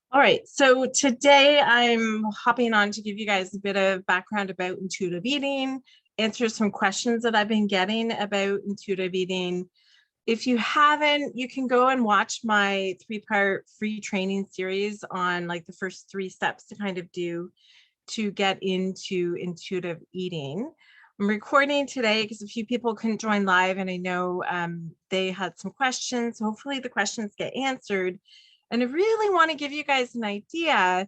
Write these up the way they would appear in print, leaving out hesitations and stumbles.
All right, so today I'm hopping on to give you guys a bit of background about intuitive eating, answer some questions that I've been getting about intuitive eating. If you haven't, you can go and watch my 3-part free training series on like the first 3 steps to kind of do to get into intuitive eating. I'm recording today because a few people couldn't join live, and I know they had some questions. So hopefully the questions get answered. And I really want to give you guys an idea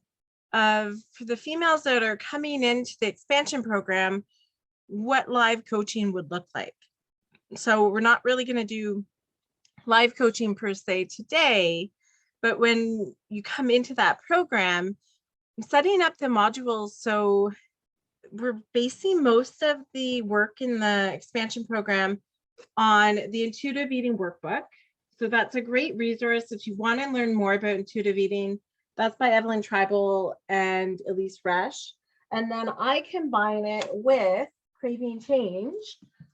of, for the females that are coming into the expansion program, what live coaching would look like. So we're not really going to do live coaching per se today, but when you come into that program, I'm setting up the modules. So we're basing most of the work in the expansion program on the intuitive eating workbook. So that's a great resource if you want to learn more about intuitive eating. That's by Evelyn Tribal and Elise Resch. And then I combine it with Craving Change,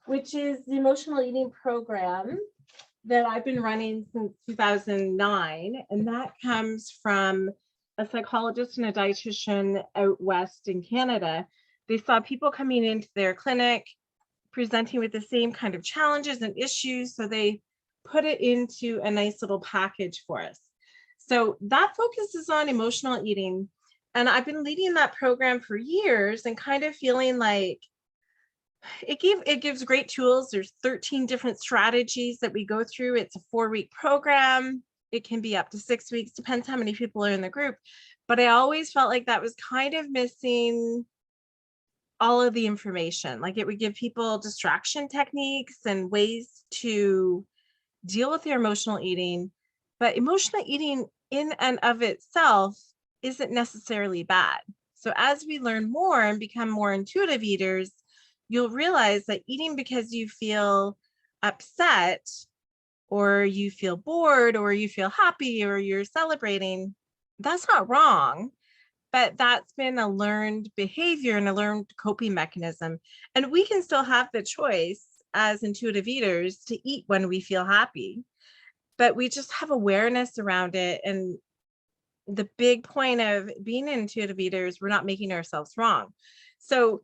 which is the emotional eating program that I've been running since 2009. And that comes from a psychologist and a dietitian out west in Canada. They saw people coming into their clinic presenting with the same kind of challenges and issues. So they put it into a nice little package for us. So that focuses on emotional eating. And I've been leading that program for years and kind of feeling like it gives great tools. There's 13 different strategies that we go through. It's a 4-week program. It can be up to 6 weeks, depends how many people are in the group. But I always felt like that was kind of missing all of the information. Like it would give people distraction techniques and ways to deal with their emotional eating. But emotional eating in and of itself isn't necessarily bad. So as we learn more and become more intuitive eaters, you'll realize that eating because you feel upset or you feel bored or you feel happy or you're celebrating, that's not wrong. But that's been a learned behavior and a learned coping mechanism. And we can still have the choice as intuitive eaters to eat when we feel happy, but we just have awareness around it. And the big point of being intuitive eaters, we're not making ourselves wrong. So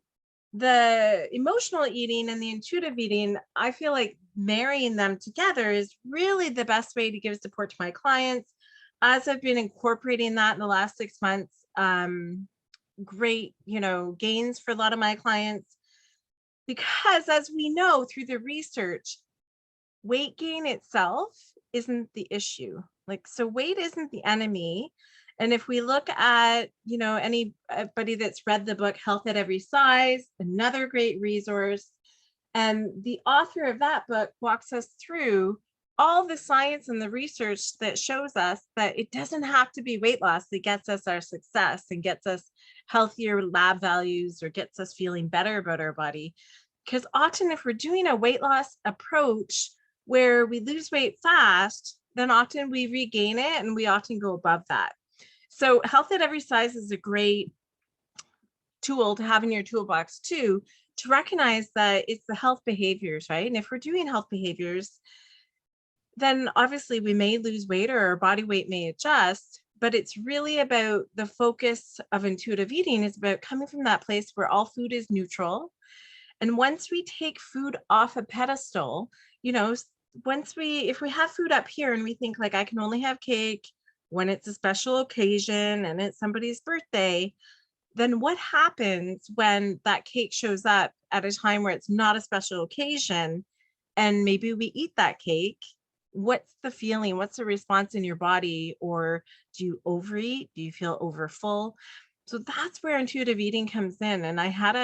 the emotional eating and the intuitive eating, I feel like marrying them together is really the best way to give support to my clients. As I've been incorporating that in the last 6 months, great, gains for a lot of my clients, because as we know through the research, weight gain itself isn't the issue. Like, so weight isn't the enemy. And if we look at, anybody that's read the book Health at Every Size, another great resource, and the author of that book walks us through all the science and the research that shows us that it doesn't have to be weight loss that gets us our success and gets us healthier lab values or gets us feeling better about our body. Because often if we're doing a weight loss approach where we lose weight fast, then often we regain it and we often go above that. So Health at Every Size is a great tool to have in your toolbox too, to recognize that it's the health behaviors, right? And if we're doing health behaviors, then obviously we may lose weight or our body weight may adjust, but it's really about the focus of intuitive eating is about coming from that place where all food is neutral. And once we take food off a pedestal, if we have food up here and we think like I can only have cake when it's a special occasion and it's somebody's birthday, then what happens when that cake shows up at a time where it's not a special occasion and maybe we eat that cake? What's the feeling? What's the response in your body? Or do you overeat? Do you feel overfull? So that's where intuitive eating comes in. And I had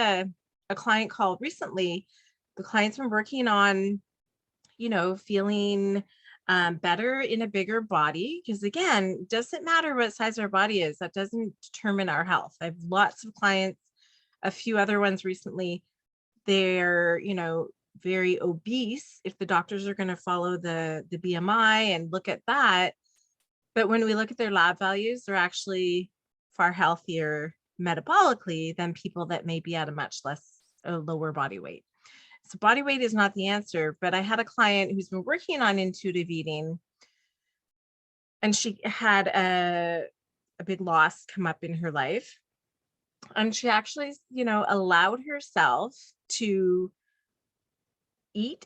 a client call recently. The client's been working on, feeling better in a bigger body. Because again, it doesn't matter what size our body is. That doesn't determine our health. I have lots of clients, a few other ones recently. They're, very obese if the doctors are going to follow the BMI and look at that. But when we look at their lab values, they're actually far healthier metabolically than people that may be at a lower body weight. So body weight is not the answer, but I had a client who's been working on intuitive eating, and she had a big loss come up in her life. And she actually, allowed herself to eat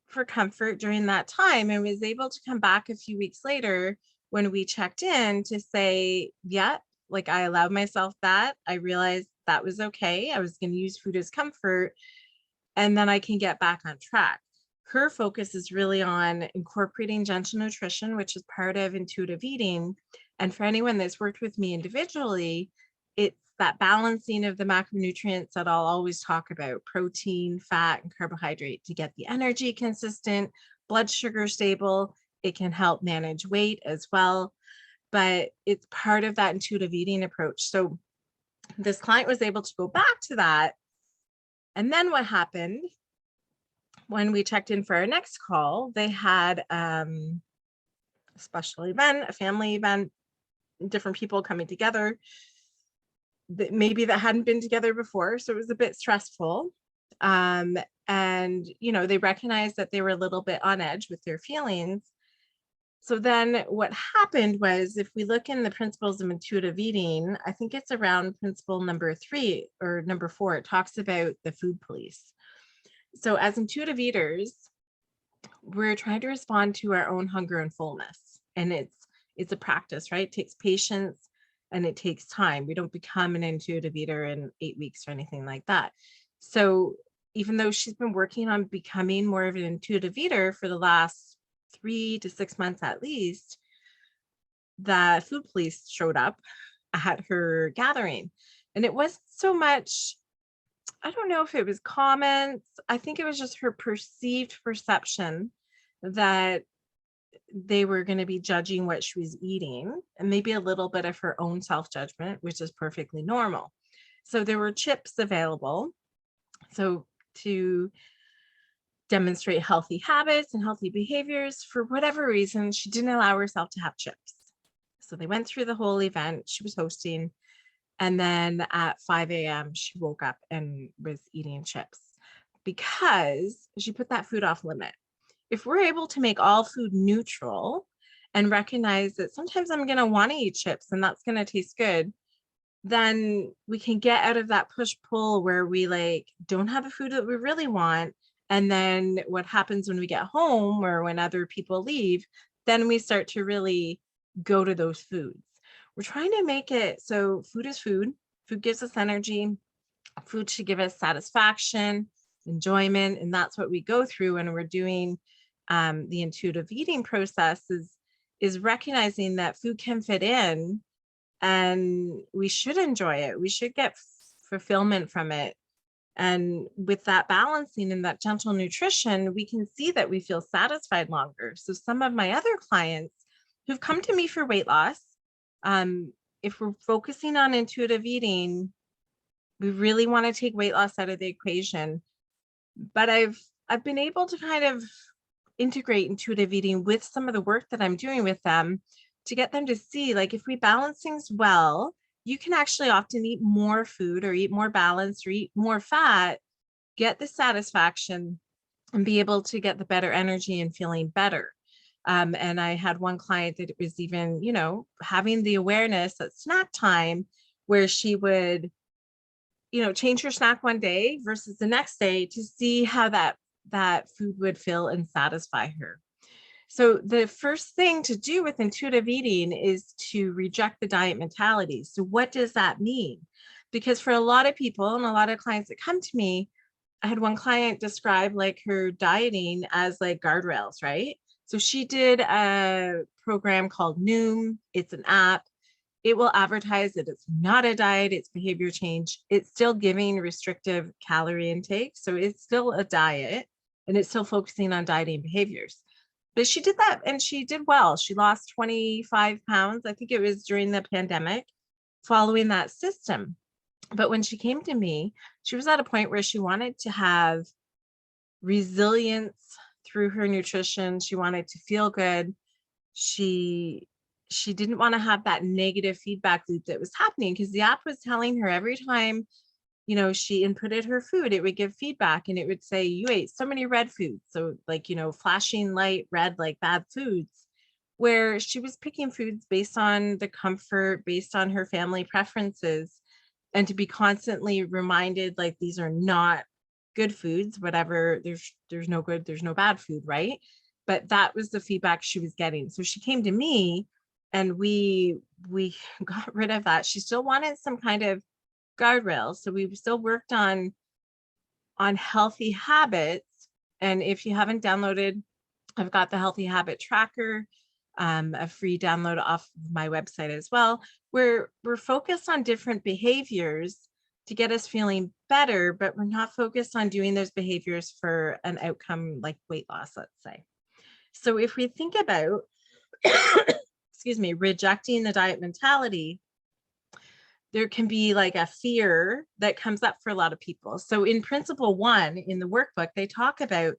for comfort during that time and was able to come back a few weeks later when we checked in to say, yeah, like I allowed myself that. I realized that was okay. I was going to use food as comfort and then I can get back on track. Her focus is really on incorporating gentle nutrition, which is part of intuitive eating. And for anyone that's worked with me individually, it's that balancing of the macronutrients that I'll always talk about: protein, fat, and carbohydrate to get the energy consistent, blood sugar stable. It can help manage weight as well, but it's part of that intuitive eating approach. So this client was able to go back to that. And then what happened when we checked in for our next call, they had a special event, a family event, different people coming together that maybe that hadn't been together before. So it was a bit stressful. And, they recognized that they were a little bit on edge with their feelings. So then what happened was, if we look in the principles of intuitive eating, I think it's around principle number 3 or number 4, it talks about the food police. So as intuitive eaters, we're trying to respond to our own hunger and fullness. And it's a practice, right? It takes patience and it takes time. We don't become an intuitive eater in 8 weeks or anything like that. So even though she's been working on becoming more of an intuitive eater for the last 3 to 6 months at least, the food police showed up at her gathering. And it wasn't so much, I don't know if it was comments. I think it was just her perceived perception that they were going to be judging what she was eating, and maybe a little bit of her own self-judgment, which is perfectly normal. So there were chips available. So to demonstrate healthy habits and healthy behaviors, for whatever reason, she didn't allow herself to have chips. So they went through the whole event she was hosting. And then at 5 a.m., she woke up and was eating chips because she put that food off limit. If we're able to make all food neutral and recognize that sometimes I'm going to want to eat chips and that's going to taste good, then we can get out of that push-pull where we don't have the food that we really want. And then what happens when we get home or when other people leave, then we start to really go to those foods. We're trying to make it so food is food. Food gives us energy. Food should give us satisfaction, enjoyment, and that's what we go through when we're doing the intuitive eating process is recognizing that food can fit in and we should enjoy it. We should get fulfillment from it. And with that balancing and that gentle nutrition, we can see that we feel satisfied longer. So some of my other clients who've come to me for weight loss, if we're focusing on intuitive eating, we really want to take weight loss out of the equation. But I've been able to kind of integrate intuitive eating with some of the work that I'm doing with them to get them to see, if we balance things well, you can actually often eat more food or eat more balanced or eat more fat, get the satisfaction and be able to get the better energy and feeling better. And I had one client that was even, having the awareness at snack time where she would, change her snack one day versus the next day to see how that food would feel and satisfy her. So the first thing to do with intuitive eating is to reject the diet mentality. So what does that mean? Because for a lot of people and a lot of clients that come to me, I had one client describe her dieting as guardrails, right? So she did a program called Noom. It's an app. It will advertise that it's not a diet, it's behavior change. It's still giving restrictive calorie intake. So it's still a diet and it's still focusing on dieting behaviors. But she did that and she did well. She lost 25 pounds. I think it was during the pandemic following that system. But when she came to me, she was at a point where she wanted to have resilience through her nutrition. She wanted to feel good. She didn't want to have that negative feedback loop that was happening because the app was telling her every time, she inputted her food, it would give feedback and it would say, you ate so many red foods. So flashing light red, bad foods. where she was picking foods based on the comfort, based on her family preferences, and to be constantly reminded like these are not good foods, whatever, there's no good, there's no bad food, right? But that was the feedback she was getting. So she came to me and we got rid of that. She still wanted some kind of guardrails. So we still worked on healthy habits. And if you haven't downloaded, I've got the healthy habit tracker, a free download off my website as well, where we're focused on different behaviors to get us feeling better, but we're not focused on doing those behaviors for an outcome like weight loss, let's say. So if we think about, excuse me, rejecting the diet mentality, there can be like a fear that comes up for a lot of people. So in principle 1 in the workbook, they talk about,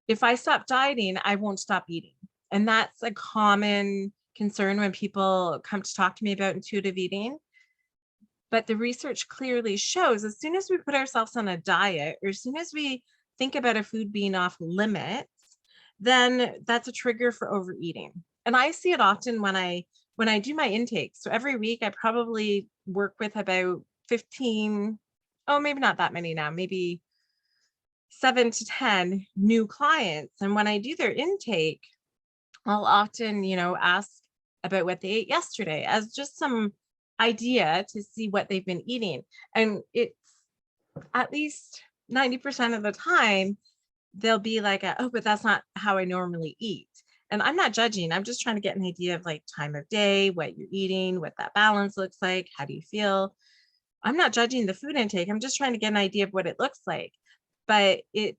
if I stop dieting, I won't stop eating. And that's a common concern when people come to talk to me about intuitive eating. But the research clearly shows as soon as we put ourselves on a diet, or as soon as we think about a food being off limits, then that's a trigger for overeating. And I see it often when I do my intake. So every week I probably work with about 15, oh, maybe not that many now, maybe 7 to 10 new clients. And when I do their intake, I'll often, ask about what they ate yesterday as just some idea to see what they've been eating. And it's at least 90% of the time, they'll be like, oh, but that's not how I normally eat. And I'm not judging. I'm just trying to get an idea of like time of day, what you're eating, what that balance looks like. How do you feel? I'm not judging the food intake. I'm just trying to get an idea of what it looks like. But it's,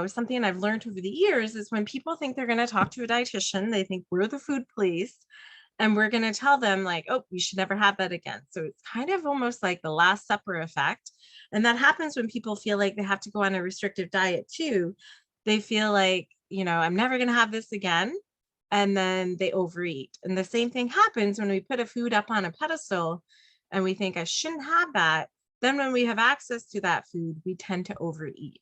something I've learned over the years is when people think they're going to talk to a dietitian, they think we're the food police and we're going to tell them like, oh, you should never have that again. So it's kind of almost like the Last Supper effect. And that happens when people feel like they have to go on a restrictive diet too. They feel like, I'm never going to have this again. And then they overeat. And the same thing happens when we put a food up on a pedestal and we think I shouldn't have that. Then when we have access to that food, we tend to overeat.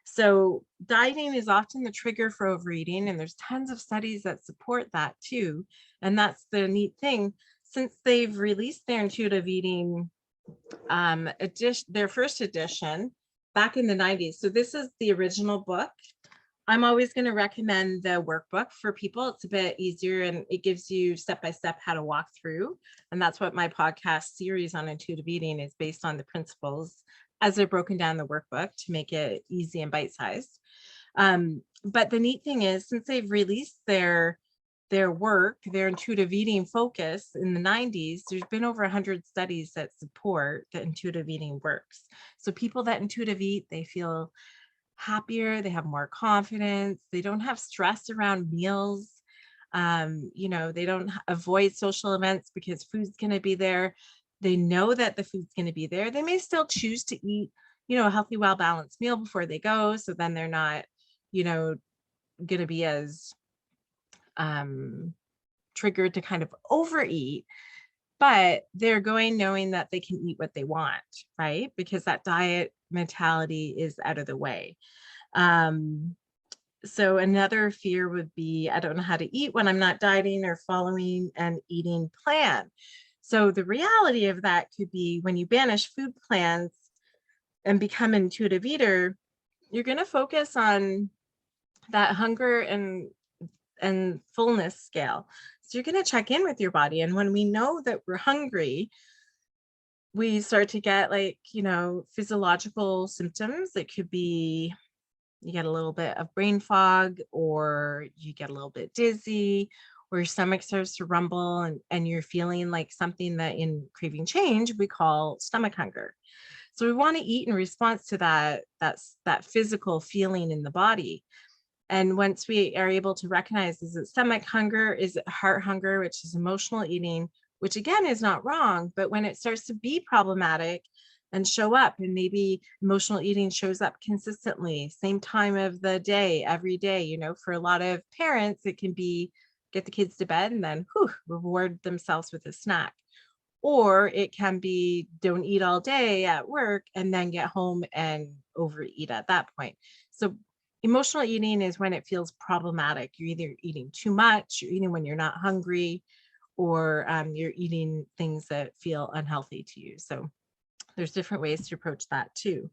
So dieting is often the trigger for overeating, and there's tons of studies that support that too. And that's the neat thing. Since they've released their intuitive eating their first edition back in the 90s. So this is the original book. I'm always going to recommend the workbook for people. It's a bit easier and it gives you step-by-step how to walk through. And that's what my podcast series on intuitive eating is based on, the principles as they're broken down in the workbook to make it easy and bite-sized. But the neat thing is, since they've released their work, their intuitive eating focus in the 90s, there's been over 100 studies that support that intuitive eating works. So people that intuitive eat, they feel happier, they have more confidence, they don't have stress around meals. They don't avoid social events because food's going to be there. They know that the food's going to be there. They may still choose to eat, a healthy, well-balanced meal before they go. So then they're not, going to be as triggered to kind of overeat, but they're going knowing that they can eat what they want, right? Because that diet mentality is out of the way. So another fear would be, I don't know how to eat when I'm not dieting or following an eating plan. So the reality of that could be when you banish food plans and become an intuitive eater, you're going to focus on that hunger and fullness scale. So you're going to check in with your body. And when we know that we're hungry, we start to get like, physiological symptoms. It could be you get a little bit of brain fog, or you get a little bit dizzy, or your stomach starts to rumble and you're feeling like something that in craving change we call stomach hunger. So we want to eat in response to that physical feeling in the body. And once we are able to recognize, is it stomach hunger? Is it heart hunger, which is emotional eating, which again is not wrong, but when it starts to be problematic and show up, and maybe emotional eating shows up consistently, same time of the day, every day, for a lot of parents, it can be get the kids to bed and then reward themselves with a snack. Or it can be don't eat all day at work and then get home and overeat at that point. So Emotional eating is when it feels problematic. You're either eating too much, you're eating when you're not hungry, or you're eating things that feel unhealthy to you. So there's different ways to approach that too.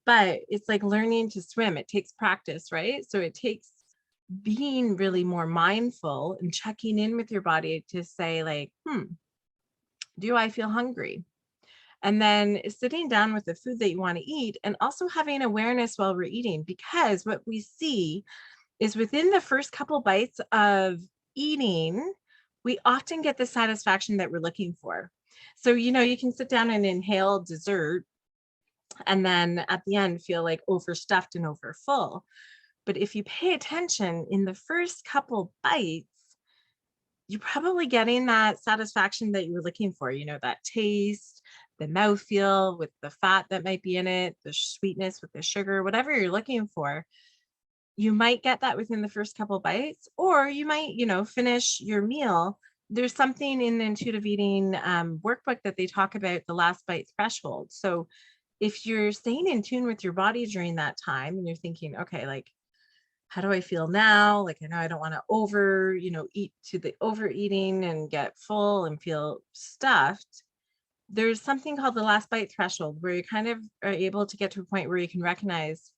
But it's like learning to swim. It takes practice, right? So it takes being really more mindful and checking in with your body to say like, do I feel hungry? And then sitting down with the food that you want to eat and also having awareness while we're eating, because what we see is within the first couple bites of eating, we often get the satisfaction that we're looking for. So, you can sit down and inhale dessert and then at the end feel like overstuffed and overfull. But if you pay attention in the first couple bites, you're probably getting that satisfaction that you were looking for, that taste, the mouthfeel with the fat that might be in it, the sweetness with the sugar, whatever you're looking for. You might get that within the first couple bites, or you might, finish your meal. There's something in the intuitive eating workbook that they talk about the last bite threshold. So if you're staying in tune with your body during that time and you're thinking, okay, like, how do I feel now? Like, I know I don't want to eat to the overeating and get full and feel stuffed. There's something called the last bite threshold where you kind of are able to get to a point where you can recognize,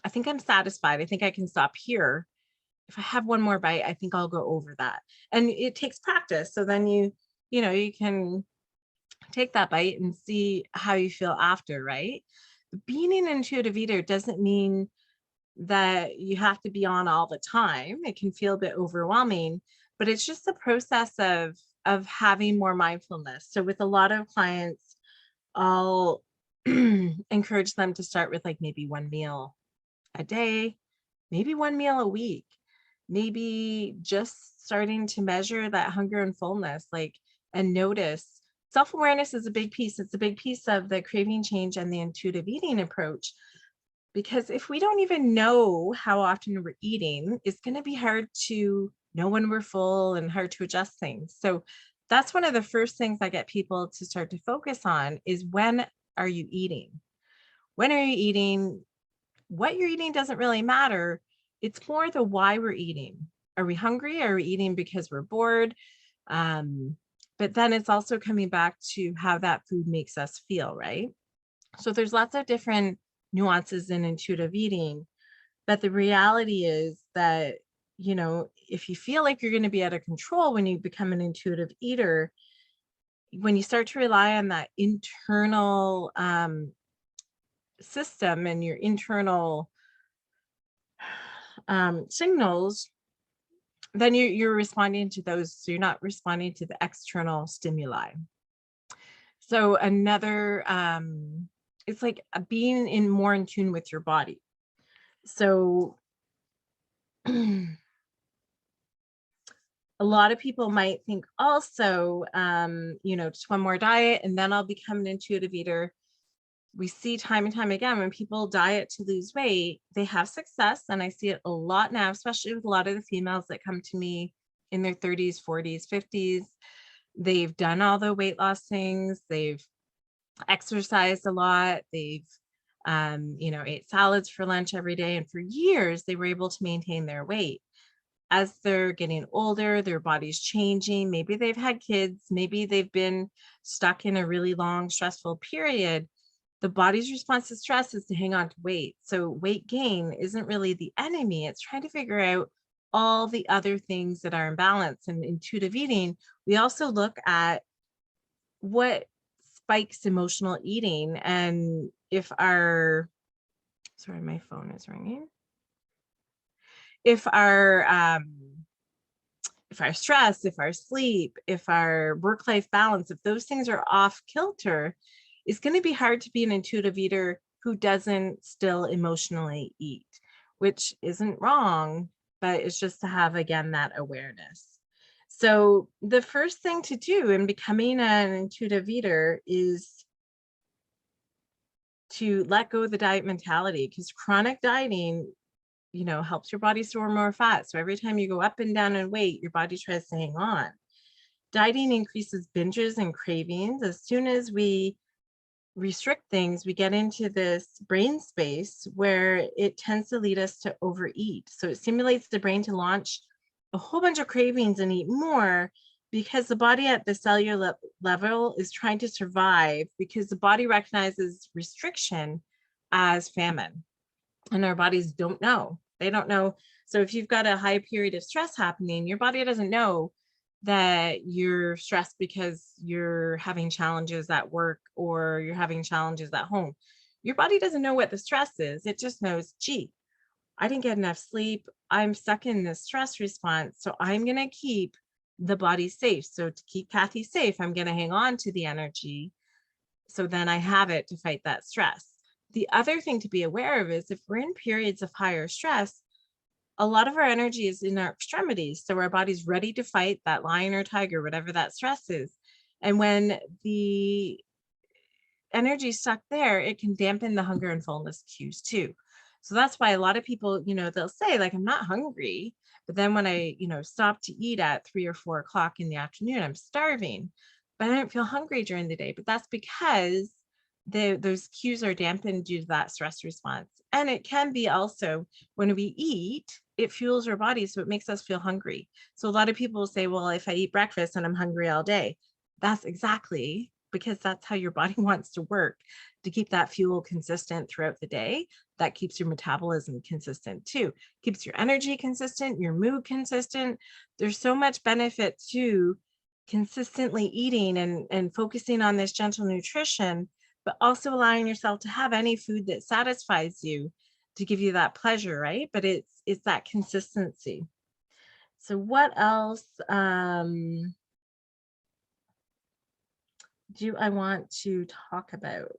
I think I'm satisfied. I think I can stop here. If I have one more bite, I think I'll go over that. And it takes practice. So then you can take that bite and see how you feel after, right? Being an intuitive eater doesn't mean that you have to be on all the time. It can feel a bit overwhelming, but it's just the process of having more mindfulness. So with a lot of clients, I'll encourage them to start with like maybe one meal a day, maybe one meal a week, maybe just starting to measure that hunger and fullness, like, and notice. Self-awareness is a big piece. It's a big piece of the craving change and the intuitive eating approach. Because if we don't even know how often we're eating, it's going to be hard to know when we're full and hard to adjust things. So that's one of the first things I get people to start to focus on is, when are you eating? When are you eating? What you're eating doesn't really matter. It's more the why we're eating. Are we hungry? Are we eating because we're bored? But then it's also coming back to how that food makes us feel, right? So there's lots of different nuances in intuitive eating, but the reality is that, if you feel like you're going to be out of control when you become an intuitive eater, when you start to rely on that internal system and your internal signals, then you're responding to those. So you're not responding to the external stimuli. So another, it's like being more in tune with your body. So a lot of people might think also, just one more diet and then I'll become an intuitive eater. We see time and time again, when people diet to lose weight, they have success. And I see it a lot now, especially with a lot of the females that come to me in their 30s, 40s, 50s. They've done all the weight loss things. They've exercised a lot. They've, ate salads for lunch every day. And for years, they were able to maintain their weight. As they're getting older, their body's changing. Maybe they've had kids. Maybe they've been stuck in a really long, stressful period. The body's response to stress is to hang on to weight. So weight gain isn't really the enemy. It's trying to figure out all the other things that are in balance. And intuitive eating, we also look at what spikes emotional eating. And if our, sorry, my phone is ringing. If our stress, if our sleep, if our work-life balance, if those things are off kilter, it's going to be hard to be an intuitive eater who doesn't still emotionally eat, which isn't wrong, but it's just to have, again, that awareness. So the first thing to do in becoming an intuitive eater is to let go of the diet mentality, because chronic dieting, helps your body store more fat. So every time you go up and down in weight, your body tries to hang on. Dieting increases binges and cravings. As soon as we restrict things, we get into this brain space where it tends to lead us to overeat. So it stimulates the brain to launch a whole bunch of cravings and eat more, because the body at the cellular level is trying to survive, because the body recognizes restriction as famine, and our bodies don't know. They don't know. So if you've got a high period of stress happening, your body doesn't know that you're stressed because you're having challenges at work or you're having challenges at home. Your body doesn't know what the stress is. It just knows, gee, I didn't get enough sleep. I'm stuck in this stress response. So I'm going to keep the body safe. So to keep Kathy safe, I'm going to hang on to the energy. So then I have it to fight that stress. The other thing to be aware of is if we're in periods of higher stress, a lot of our energy is in our extremities. So our body's ready to fight that lion or tiger, whatever that stress is. And when the energy is stuck there, it can dampen the hunger and fullness cues too. So that's why a lot of people, they'll say like, I'm not hungry, but then when I, stop to eat at 3 or 4 o'clock in the afternoon, I'm starving, but I don't feel hungry during the day. But that's because those cues are dampened due to that stress response. And it can be also when we eat, it fuels our body, so it makes us feel hungry. So a lot of people say, well, if I eat breakfast and I'm hungry all day, that's exactly because that's how your body wants to work, to keep that fuel consistent throughout the day. That keeps your metabolism consistent too, keeps your energy consistent, your mood consistent. There's so much benefit to consistently eating and focusing on this gentle nutrition, but also allowing yourself to have any food that satisfies you to give you that pleasure, right? But it's that consistency. So what else do I want to talk about?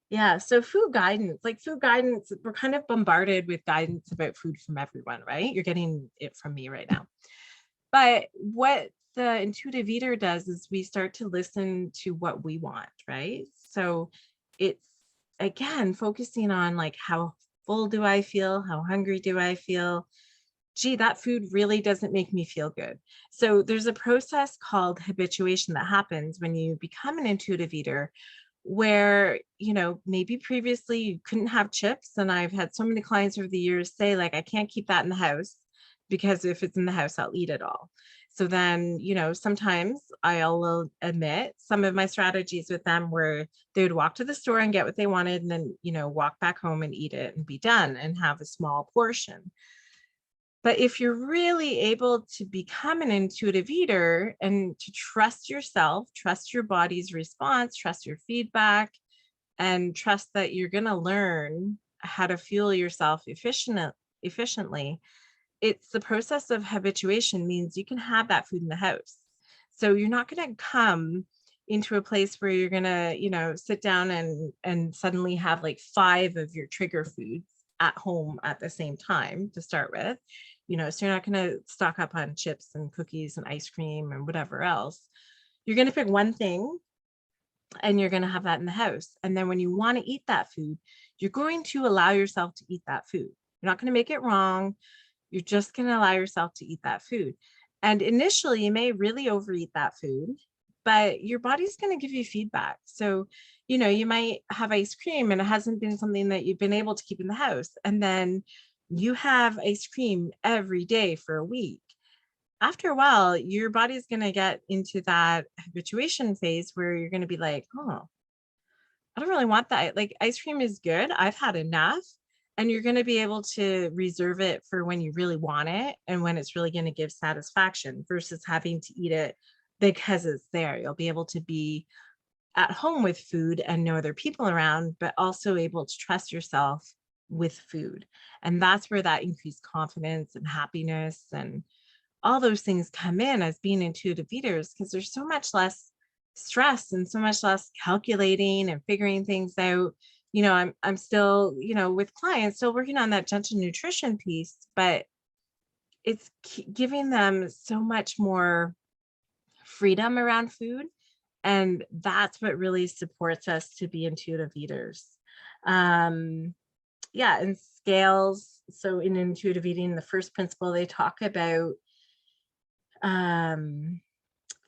Yeah, so food guidance, we're kind of bombarded with guidance about food from everyone, right? You're getting it from me right now. But what the Intuitive Eater does is we start to listen to what we want, right? So it's, again, focusing on like, how full do I feel? How hungry do I feel? Gee, that food really doesn't make me feel good. So there's a process called habituation that happens when you become an intuitive eater, where, maybe previously you couldn't have chips. And I've had so many clients over the years say, like, I can't keep that in the house because if it's in the house, I'll eat it all. So then, sometimes I'll admit some of my strategies with them where they would walk to the store and get what they wanted and then, walk back home and eat it and be done and have a small portion. But if you're really able to become an intuitive eater and to trust yourself, trust your body's response, trust your feedback, and trust that you're going to learn how to fuel yourself efficiently, it's the process of habituation means you can have that food in the house. So you're not going to come into a place where you're going to, sit down and suddenly have like 5 of your trigger foods at home at the same time to start with. So you're not going to stock up on chips and cookies and ice cream and whatever else. You're going to pick one thing and you're going to have that in the house. And then when you want to eat that food, you're going to allow yourself to eat that food. You're not going to make it wrong. You're just going to allow yourself to eat that food. And initially, you may really overeat that food, but your body's going to give you feedback. So, you might have ice cream and it hasn't been something that you've been able to keep in the house. And then you have ice cream every day for a week. After a while, your body's going to get into that habituation phase where you're going to be like, oh, I don't really want that. Like, ice cream is good. I've had enough. And you're going to be able to reserve it for when you really want it and when it's really going to give satisfaction versus having to eat it because it's there. You'll be able to be at home with food and no other people around, but also able to trust yourself with food. And that's where that increased confidence and happiness and all those things come in as being intuitive eaters, because there's so much less stress and so much less calculating and figuring things out. I'm still, with clients, still working on that gentle nutrition piece, but it's giving them so much more freedom around food. And that's what really supports us to be intuitive eaters. Yeah, and scales. So in intuitive eating, the first principle they talk about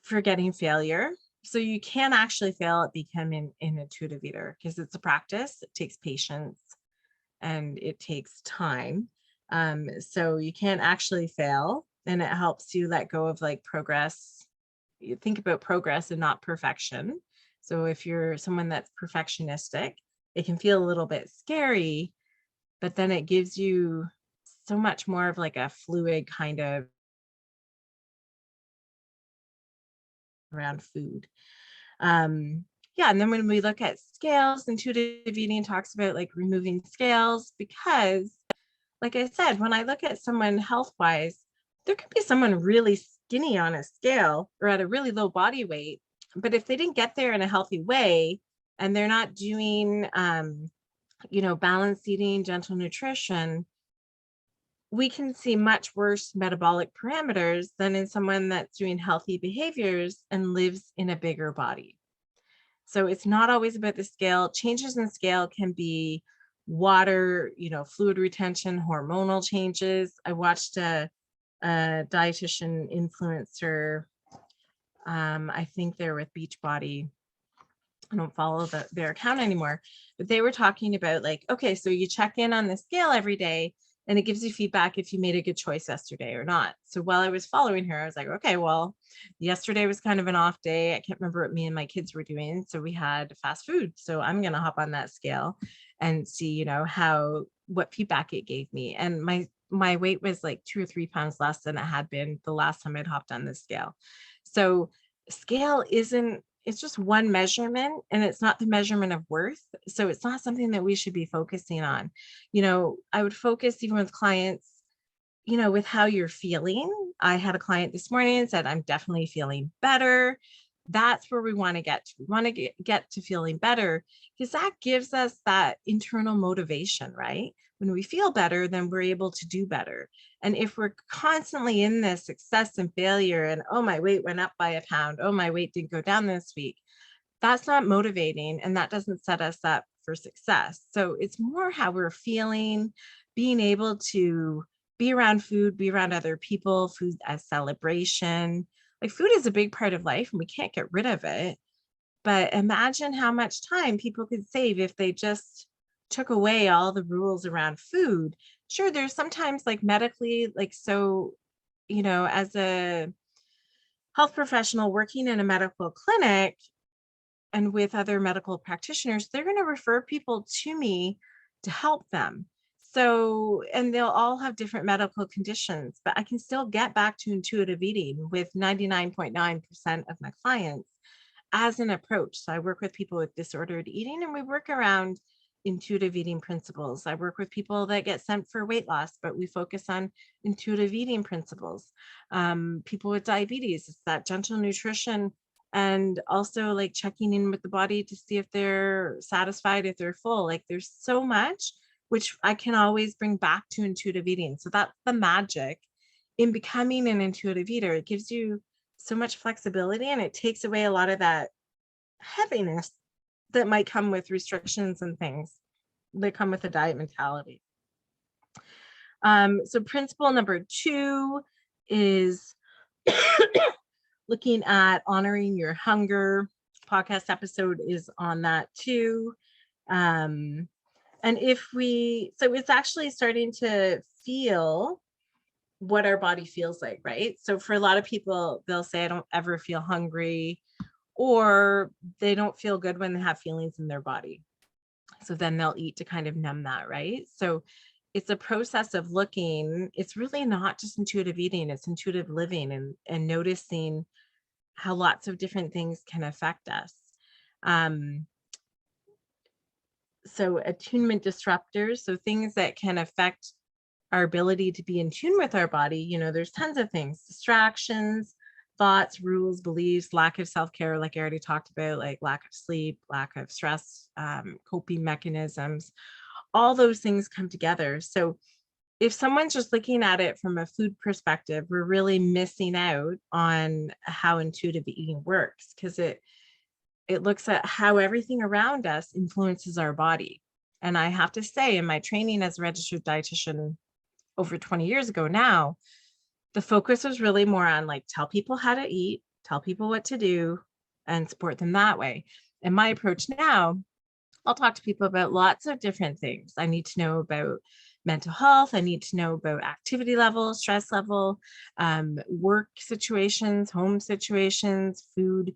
forgetting failure. So you can actually fail at becoming an intuitive eater because it's a practice. It takes patience and it takes time. So you can actually fail, and it helps you let go of like progress. You think about progress and not perfection. So if you're someone that's perfectionistic, it can feel a little bit scary, but then it gives you so much more of like a fluid kind of around food. Yeah, and then when we look at scales, intuitive eating talks about like removing scales because, like I said, when I look at someone health wise, there could be someone really skinny on a scale or at a really low body weight, but if they didn't get there in a healthy way and they're not doing, balanced eating, gentle nutrition, we can see much worse metabolic parameters than in someone that's doing healthy behaviors and lives in a bigger body. So it's not always about the scale. Changes in scale can be water, fluid retention, hormonal changes. I watched a dietitian influencer. I think they're with Beachbody. I don't follow their account anymore, but they were talking about like, okay, so you check in on the scale every day and it gives you feedback if you made a good choice yesterday or not. So while I was following her, I was like, okay, well, yesterday was kind of an off day. I can't remember what me and my kids were doing. So we had fast food. So I'm going to hop on that scale and see, what feedback it gave me. And my weight was like 2 or 3 pounds less than it had been the last time I'd hopped on the scale. So scale it's just one measurement, and it's not the measurement of worth. So it's not something that we should be focusing on. I would focus even with clients, with how you're feeling. I had a client this morning and said, I'm definitely feeling better. That's where we want to get to. We want to get to feeling better because that gives us that internal motivation, right? When we feel better, then we're able to do better. And if we're constantly in this success and failure and, oh, my weight went up by a pound, oh, my weight didn't go down this week, that's not motivating and that doesn't set us up for success. So it's more how we're feeling, being able to be around food, be around other people, food as celebration. Like food is a big part of life and we can't get rid of it. But imagine how much time people could save if they just took away all the rules around food. Sure, there's sometimes like medically, like, so, as a health professional working in a medical clinic and with other medical practitioners, they're going to refer people to me to help them. So, and they'll all have different medical conditions, but I can still get back to intuitive eating with 99.9% of my clients as an approach. So I work with people with disordered eating and we work around intuitive eating principles. I work with people that get sent for weight loss, but we focus on intuitive eating principles. People with diabetes, it's that gentle nutrition and also like checking in with the body to see if they're satisfied, if they're full. Like there's so much which I can always bring back to intuitive eating. So that's the magic in becoming an intuitive eater. It gives you so much flexibility and it takes away a lot of that heaviness that might come with restrictions and things that come with a diet mentality. So principle number 2 is looking at honoring your hunger. Podcast episode is on that too. And so it's actually starting to feel what our body feels like, right? So for a lot of people, they'll say, I don't ever feel hungry, or they don't feel good when they have feelings in their body. So then they'll eat to kind of numb that, right? So it's a process of looking, it's really not just intuitive eating, it's intuitive living and noticing how lots of different things can affect us. So attunement disruptors, so things that can affect our ability to be in tune with our body, there's tons of things, distractions, thoughts, rules, beliefs, lack of self-care, like I already talked about, like lack of sleep, lack of stress, coping mechanisms, all those things come together. So if someone's just looking at it from a food perspective, we're really missing out on how intuitive eating works, because it looks at how everything around us influences our body. And I have to say, in my training as a registered dietitian over 20 years ago now, the focus was really more on like tell people how to eat, tell people what to do, and support them that way. And my approach now, I'll talk to people about lots of different things. I need to know about mental health. I need to know about activity level, stress level, work situations, home situations, food,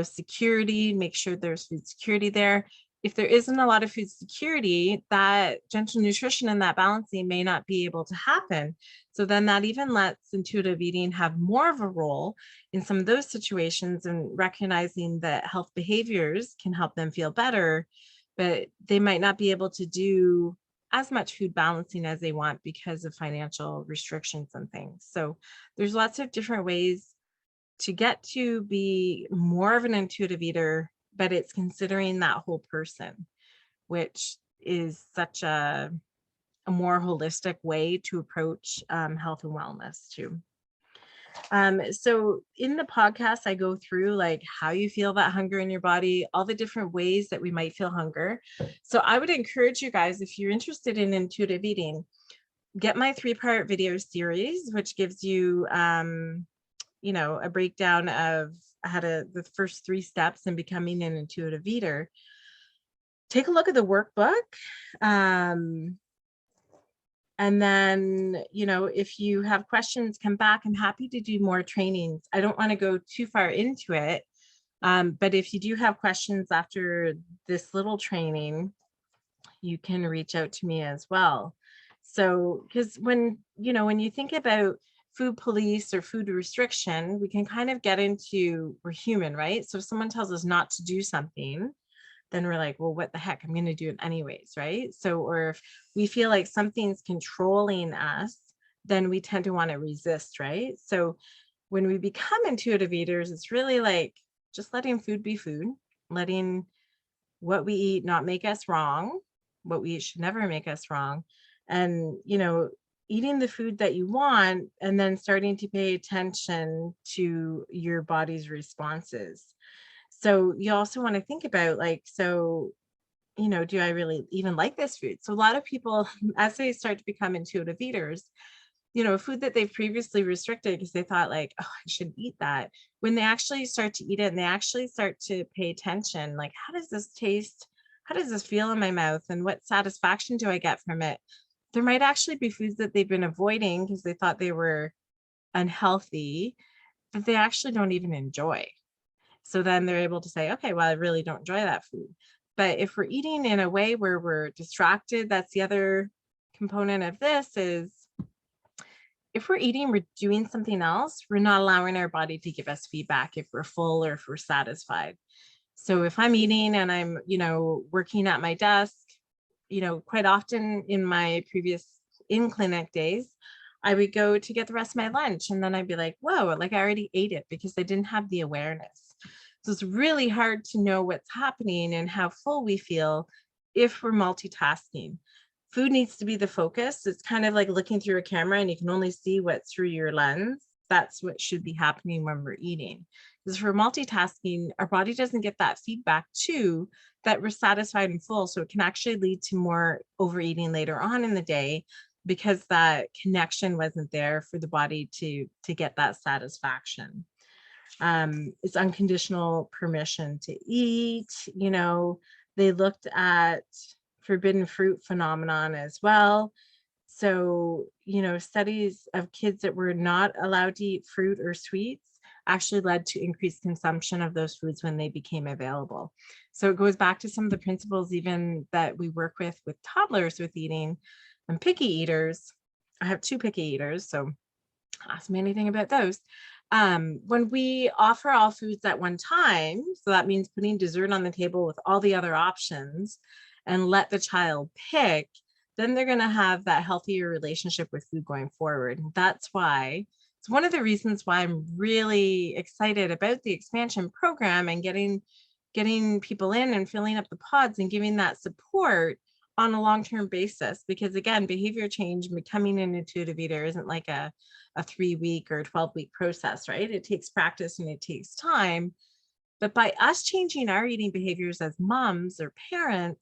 security, make sure there's food security there. If there isn't a lot of food security, that gentle nutrition and that balancing may not be able to happen. So then that even lets intuitive eating have more of a role in some of those situations, and recognizing that health behaviors can help them feel better, but they might not be able to do as much food balancing as they want because of financial restrictions and things. So there's lots of different ways to get to be more of an intuitive eater, but it's considering that whole person, which is such a more holistic way to approach health and wellness too. So in the podcast, I go through like how you feel that hunger in your body, all the different ways that we might feel hunger. So I would encourage you guys, if you're interested in intuitive eating, get my 3-part video series, which gives you, a breakdown of the first 3 steps in becoming an intuitive eater. Take a look at the workbook. And then, if you have questions, come back. I'm happy to do more trainings. I don't want to go too far into it. But if you do have questions after this little training, you can reach out to me as well. So, because when you think about food police or food restriction, we can kind of get into, we're human, right? So if someone tells us not to do something, then we're like, well, what the heck? I'm going to do it anyways, right? So, or if we feel like something's controlling us, then we tend to want to resist, right? So when we become intuitive eaters, it's really like just letting food be food, letting what we eat not make us wrong. What we eat should never make us wrong. And, eating the food that you want, and then starting to pay attention to your body's responses. So you also want to think about do I really even like this food? So a lot of people, as they start to become intuitive eaters, food that they've previously restricted because they thought like, oh, I shouldn't eat that. When they actually start to eat it and they actually start to pay attention, like, how does this taste? How does this feel in my mouth? And what satisfaction do I get from it? There might actually be foods that they've been avoiding because they thought they were unhealthy, but they actually don't even enjoy. So then they're able to say, okay, well, I really don't enjoy that food. But if we're eating in a way where we're distracted, that's the other component of this is, if we're eating, we're doing something else, we're not allowing our body to give us feedback if we're full or if we're satisfied. So if I'm eating and I'm, working at my desk, quite often in my previous in-clinic days, I would go to get the rest of my lunch and then I'd be like, whoa, like I already ate it because I didn't have the awareness. So it's really hard to know what's happening and how full we feel if we're multitasking. Food needs to be the focus. It's kind of like looking through a camera and you can only see what's through your lens. That's what should be happening when we're eating. Because for multitasking, our body doesn't get that feedback too, that we're satisfied and full. So it can actually lead to more overeating later on in the day because that connection wasn't there for the body to get that satisfaction. It's unconditional permission to eat. They looked at forbidden fruit phenomenon as well. So, studies of kids that were not allowed to eat fruit or sweets actually led to increased consumption of those foods when they became available. So it goes back to some of the principles even that we work with toddlers with eating and picky eaters. I have 2 picky eaters, so ask me anything about those. When we offer all foods at one time, so that means putting dessert on the table with all the other options and let the child pick, then they're going to have that healthier relationship with food going forward. And that's why it's one of the reasons why I'm really excited about the expansion program and getting people in and filling up the pods and giving that support on a long-term basis. Because again, behavior change and becoming an intuitive eater isn't like a 3-week or 12-week process, right? It takes practice and it takes time. But by us changing our eating behaviors as moms or parents,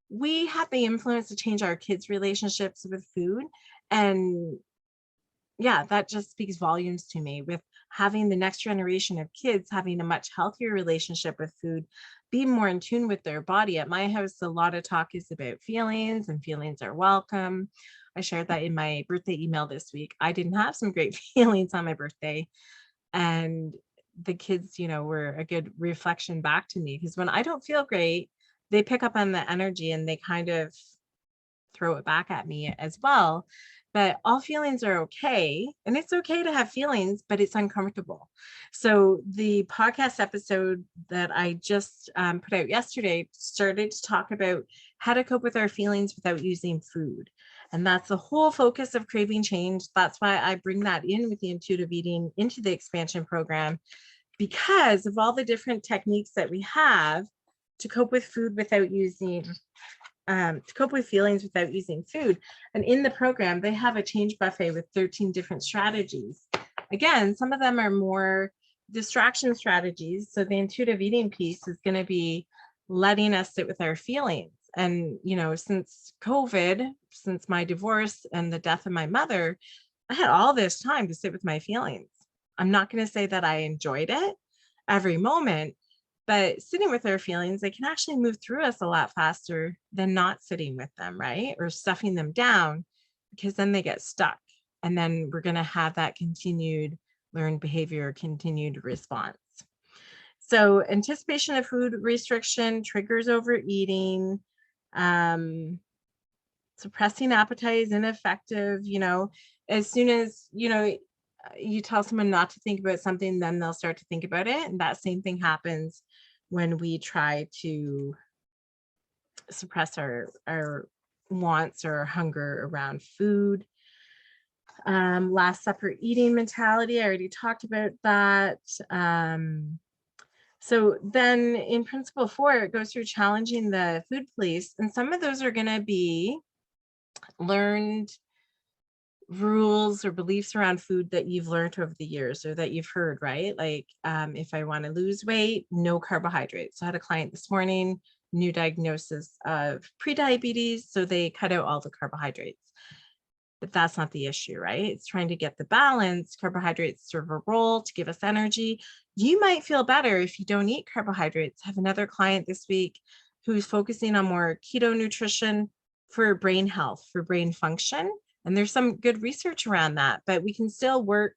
we have the influence to change our kids' relationships with food. And yeah, that just speaks volumes to me with having the next generation of kids having a much healthier relationship with food, be more in tune with their body. At my house, a lot of talk is about feelings, and feelings are welcome. I shared that in my birthday email this week. I didn't have some great feelings on my birthday, and the kids, were a good reflection back to me, because when I don't feel great, they pick up on the energy and they kind of throw it back at me as well. But all feelings are okay. And it's okay to have feelings, but it's uncomfortable. So the podcast episode that I just put out yesterday started to talk about how to cope with our feelings without using food. And that's the whole focus of Craving Change. That's why I bring that in with the intuitive eating into the expansion program, because of all the different techniques that we have to cope with food without using to cope with feelings without using food. And in the program, they have a change buffet with 13 different strategies. Again, some of them are more distraction strategies. So the intuitive eating piece is going to be letting us sit with our feelings. And, since COVID, since my divorce and the death of my mother, I had all this time to sit with my feelings. I'm not going to say that I enjoyed it every moment, but sitting with our feelings, they can actually move through us a lot faster than not sitting with them, right? Or stuffing them down, because then they get stuck. And then we're going to have that continued learned behavior, continued response. So anticipation of food restriction triggers overeating. Suppressing appetite is ineffective. As soon as, you tell someone not to think about something, then they'll start to think about it. And that same thing happens when we try to suppress our wants or hunger around food. Last supper eating mentality, I already talked about that. So then in principle 4, it goes through challenging the food police. And some of those are going to be learned rules or beliefs around food that you've learned over the years or that you've heard, right? Like if I want to lose weight, no carbohydrates. So I had a client this morning, new diagnosis of prediabetes. So they cut out all the carbohydrates. But that's not the issue, right? It's trying to get the balance. Carbohydrates serve a role to give us energy. You might feel better if you don't eat carbohydrates. I have another client this week who's focusing on more keto nutrition for brain health, for brain function. And there's some good research around that, but we can still work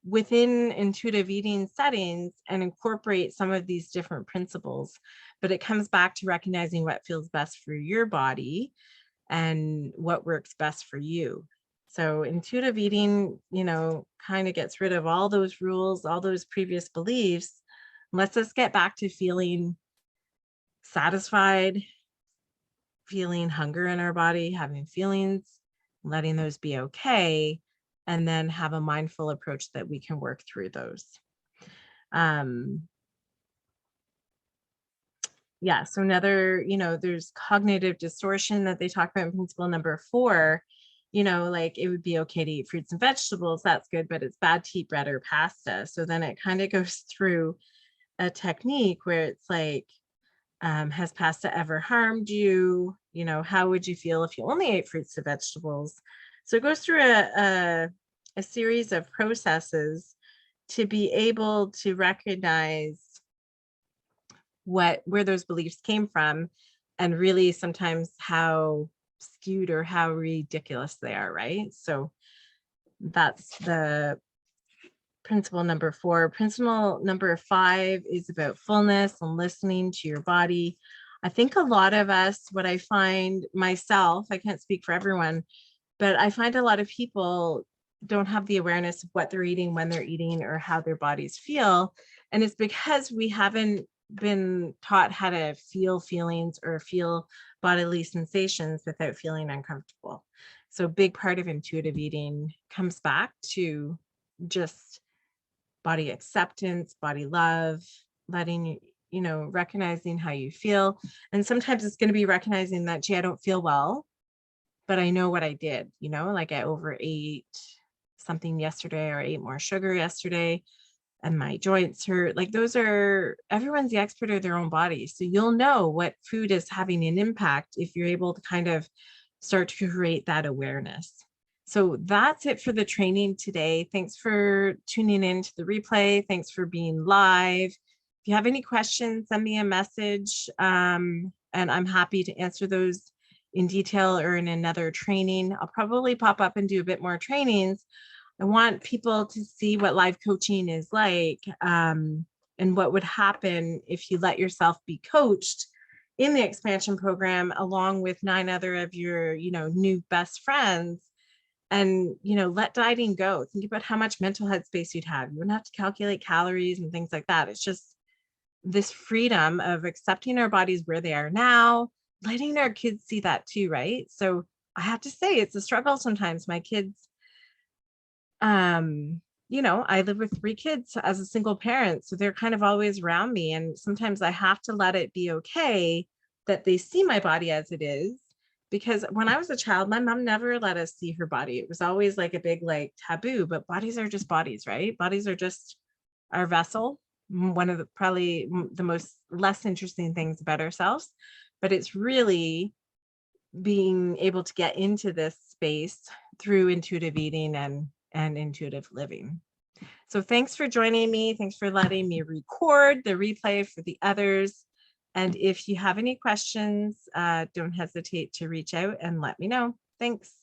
within intuitive eating settings and incorporate some of these different principles. But it comes back to recognizing what feels best for your body and what works best for you. So intuitive eating, kind of gets rid of all those rules, all those previous beliefs, lets us get back to feeling satisfied, feeling hunger in our body, having feelings, letting those be okay, and then have a mindful approach that we can work through those. Yeah, so another, there's cognitive distortion that they talk about in principle number 4. Like it would be okay to eat fruits and vegetables, that's good, but it's bad to eat bread or pasta. So then it kind of goes through a technique where it's like, has pasta ever harmed you? How would you feel if you only ate fruits and vegetables? So it goes through a series of processes to be able to recognize where those beliefs came from, and really sometimes how skewed or how ridiculous they are, right? So that's the principle number 4. Principle number 5 is about fullness and listening to your body. I think a lot of us, what I find myself, I can't speak for everyone, but I find a lot of people don't have the awareness of what they're eating, when they're eating, or how their bodies feel. And it's because we haven't been taught how to feel feelings or feel bodily sensations without feeling uncomfortable. So a big part of intuitive eating comes back to just body acceptance, body love, letting recognizing how you feel. And sometimes it's going to be recognizing that, gee, I don't feel well, but I know what I did, like I overate something yesterday, or ate more sugar yesterday, and my joints hurt. Like everyone's the expert of their own body. So you'll know what food is having an impact if you're able to kind of start to create that awareness. So that's it for the training today. Thanks for tuning in to the replay. Thanks for being live. If you have any questions, send me a message, and I'm happy to answer those in detail or in another training. I'll probably pop up and do a bit more trainings. I want people to see what live coaching is like, and what would happen if you let yourself be coached in the expansion program along with 9 other of your, new best friends, and, let dieting go. Think about how much mental headspace you'd have. You wouldn't have to calculate calories and things like that. It's just this freedom of accepting our bodies where they are now, letting our kids see that too, right? So I have to say it's a struggle sometimes. My kids, I live with 3 kids as a single parent, so they're kind of always around me. And sometimes I have to let it be okay that they see my body as it is. Because when I was a child, my mom never let us see her body. It was always like a big taboo, but bodies are just bodies, right? Bodies are just our vessel. One of the probably the most less interesting things about ourselves, but it's really being able to get into this space through intuitive eating and intuitive living. So thanks for joining me. Thanks for letting me record the replay for the others. And if you have any questions, don't hesitate to reach out and let me know. Thanks.